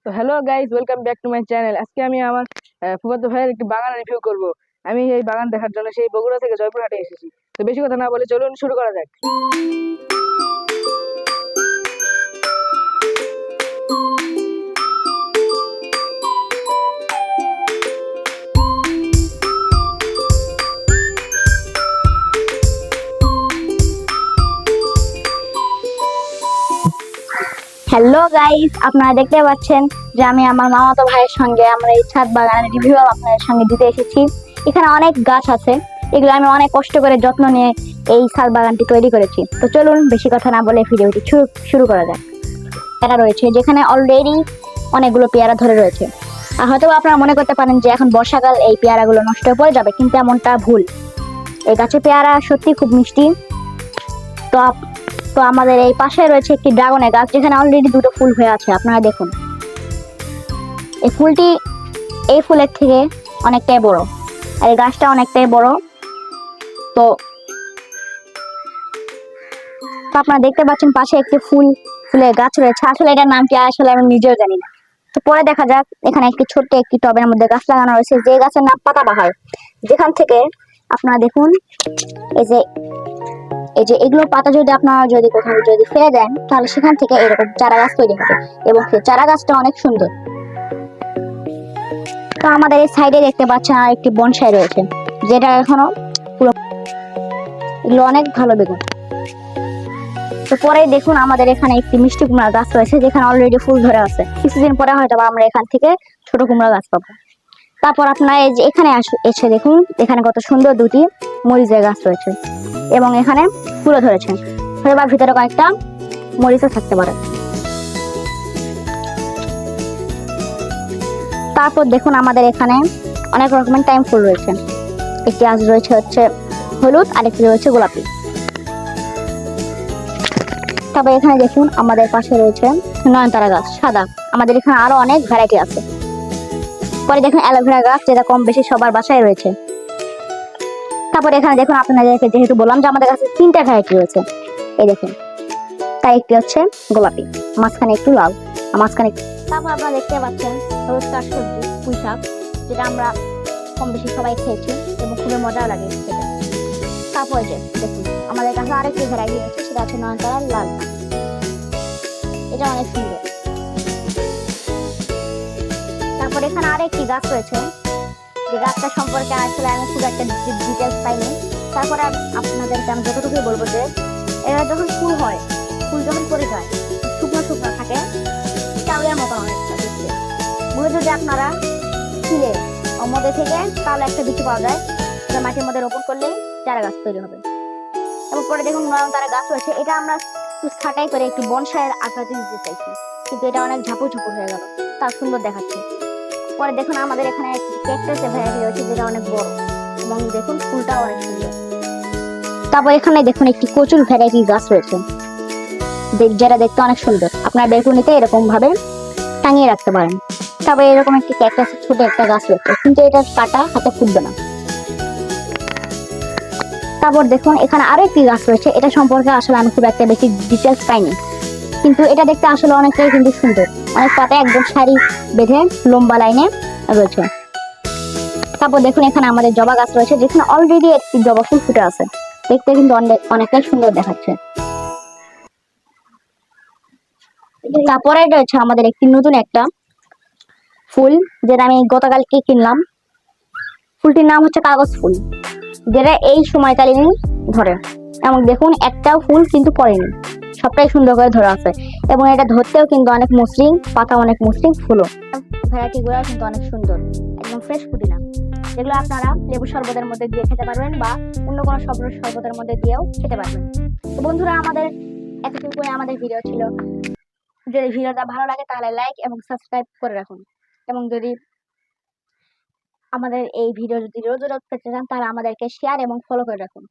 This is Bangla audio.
তো hello guys, welcome back to my channel. আজকে আমি আমার ফুফাতো ভাইয়ের একটি বাগান রিভিউ করব। আমি এই বাগান দেখার জন্য সেই বগুড়া থেকে জয়পুরহাটে এসেছি। তো বেশি কথা না বলে চলুন শুরু করা যাক। হ্যালো গাইস, আপনারা দেখতে পাচ্ছেন যে আমি আমার মামাতো ভাইয়ের সঙ্গে আমরা এই ছাদ বাগানের রিভিউ আপনাদের সঙ্গে দিতে এসেছি। এখানে অনেক গাছ আছে, এগুলো আমি অনেক কষ্ট করে যত্ন নিয়ে এই ছাদ বাগানটি তৈরি করেছি। তো চলুন বেশি কথা না বলে ভিডিওটি শুরু করা যাক। পেয়ারা রয়েছে, যেখানে অলরেডি অনেকগুলো পেয়ারা ধরে রয়েছে। আর হয়তো আপনারা মনে করতে পারেন যে এখন বর্ষাকাল, এই পেয়ারাগুলো নষ্ট হয়ে পড়ে যাবে, কিন্তু এমনটা ভুল। এই গাছের পেয়ারা সত্যি খুব মিষ্টি। তো তো আমাদের এই পাশে রয়েছে একটি ড্রাগনের গাছ, যেখানে অলরেডি দুটো ফুল হয়ে আছে। আপনারা দেখুন, এই ফুলের থেকে অনেকটাই বড়, আর এই গাছটা অনেকটাই বড়। তো আপনারা দেখতে পাচ্ছেন পাশে একটি ফুলের গাছ রয়েছে। আসলে এটার নাম কি আসলে আমি নিজেও জানি না। তো পরে দেখা যাক। এখানে একটি ছোট্ট একটি টবের মধ্যে গাছ লাগানো রয়েছে, যে গাছের নাম পাতাবাহার। যেখান থেকে আপনারা দেখুন, এই যে এগুলো পাতা যদি কোথাও ফেলে দেন, তাহলে সেখান থেকে এরকম চারা গাছ তৈরি হবে, এবং সেই চারা গাছটা অনেক সুন্দর। তো আমাদের এই সাইডে দেখতে পাচ্ছেন আর একটি বনসাই রয়েছে, যেটা এখনো পুরো, এগুলো অনেক ভালো বেগুন। তো পরে দেখুন, আমাদের এখানে একটি মিষ্টি কুমড়া গাছ রয়েছে, যেখানে অলরেডি ফুল ধরে আছে। কিছুদিন পরে হয়তো আমরা এখান থেকে ছোট কুমড়া গাছ পাবো। তারপর আপনারা এই যে এখানে এসে দেখুন, এখানে কত সুন্দর দুটি মরিচের গাছ রয়েছে, এবং এখানে ফুলও ধরেছে। এবার ভিতরে কয়েকটা মরিচও থাকতে পারে। তারপর দেখুন, আমাদের এখানে অনেক রকমের টাইম ফুল রয়েছে। একটি আজ রয়েছে হচ্ছে হলুদ, আর একটি রয়েছে গোলাপি। তারপর এখানে দেখুন, আমাদের পাশে রয়েছে নয়নতারা গাছ, সাদা। আমাদের এখানে আরো অনেক ভ্যারাইটি আছে। পরে দেখুন অ্যালোভেরা গাছ, যেটা কম বেশি সবার বাসায় রয়েছে। তারপরে এখানে দেখুন, আপনাদেরকে যেহেতু বললাম যে আমাদের কাছে 3টা ভ্যারাইটি রয়েছে, এই দেখুন। তাই একটি হচ্ছে গোলাপি, মাঝখানে একটু লাল, মাঝখানে। তারপর আপনারা দেখতে পাচ্ছেন হলুদ শাকসবজি, পুঁই শাক, যেটা আমরা কম বেশি সবাই খেয়েছি এবং খুবই মজাও লাগে খেতে। তারপর যে দেখুন, আমাদের কাছে আরেকটি ভ্যারাইটি রয়েছে, সেটা হচ্ছে নয়নতারা লাল শাক। এটা অনেক সুন্দর। তারপর এখানে আরেকটি গাছ রয়েছে, যে গাছটা সম্পর্কে আসলে আমি খুব একটা ডিটেলস পাইনি। তারপরে আপনাদেরকে আমি যতটুকুই বলবো যে এরা যখন ফুল হয়, ফুল যখন পরে যায়, শুকনো শুকনো থাকে, চাউলের মতো অনেকটা দেখতে। মূলত যদি আপনারা ছিলে ওর মধ্যে থেকে, তাহলে একটা বিচি পাওয়া যায়, যা মাটির মধ্যে রোপণ করলেই চারা গাছ তৈরি হবে। এবং পরে দেখুন নয়নতারা গাছ রয়েছে, এটা আমরা একটু ছাঁটাই করে একটু বনসাইয়ের আকৃতি দিতে চাইছি, কিন্তু এটা অনেক ঝাপু ঝুপু হয়ে গেল, তা সুন্দর দেখাচ্ছে। পরে দেখুন, আমাদের এখানে একটি ক্যাকটাসের ভ্যারাইটি রয়েছে, যেটা অনেক বড়, এবং দেখুন ফুলটাও অনেক সুন্দর। তারপর এখানে দেখুন একটি কচুর ভ্যারাইটি গাছ রয়েছে, যেটা দেখতে অনেক সুন্দর। আপনার বেলকনিতে এরকম ভাবে টাঙিয়ে রাখতে পারেন। তারপর এরকম একটি ক্যাকটাসের ছোট একটা গাছ রয়েছে, কিন্তু এটা কাটা হাতে ফুটবে না। তারপর দেখুন, এখানে আরো একটি গাছ রয়েছে, এটা সম্পর্কে আসলে আমি খুব একটা বেশি ডিটেলস পাইনি, কিন্তু এটা দেখতে আসলে অনেকটাই কিন্তু সুন্দর। অনেক পাতা একদম সারি বেঁধে লম্বা লাইনে রয়েছে। তারপর দেখুন, এখানে আমাদের জবা গাছ রয়েছে, যেখানে অলরেডি একটি জবা ফুল ফুটে আছে, দেখতে কিন্তু অনেকটাই সুন্দর দেখাচ্ছে। তারপরে রয়েছে আমাদের একটি নতুন একটা ফুল, যেটা আমি গতকালকে কিনলাম। ফুলটির নাম হচ্ছে কাগজ ফুল, যেটা এই সময়কালীন ধরে। এবং দেখুন, একটাও ফুল কিন্তু পড়েনি, সবটাই সুন্দর করে ধরা আছে, এবং এটা ধরতেও কিন্তু অনেক মসৃণ, পাতা অনেক মসৃণ, ফুলও ভ্যারাইটি গুলো কিন্তু অনেক সুন্দর, একদম ফ্রেশ পুদিনা, যেগুলো আপনারা লেবু শরবতের মধ্যে দিয়ে খেতে পারবেন, বা অন্য কোনো শরবতের মধ্যে দিয়েও খেতে পারবেন। তো বন্ধুরা, আমাদের এতটুকুই আমাদের ভিডিও ছিল। যদি ভিডিওটা ভালো লাগে তাহলে লাইক এবং সাবস্ক্রাইব করে রাখুন, এবং যদি আমাদের এই ভিডিও যদি রোজ রোজ পেতে চান, তাহলে আমাদেরকে শেয়ার এবং ফলো করে রাখুন।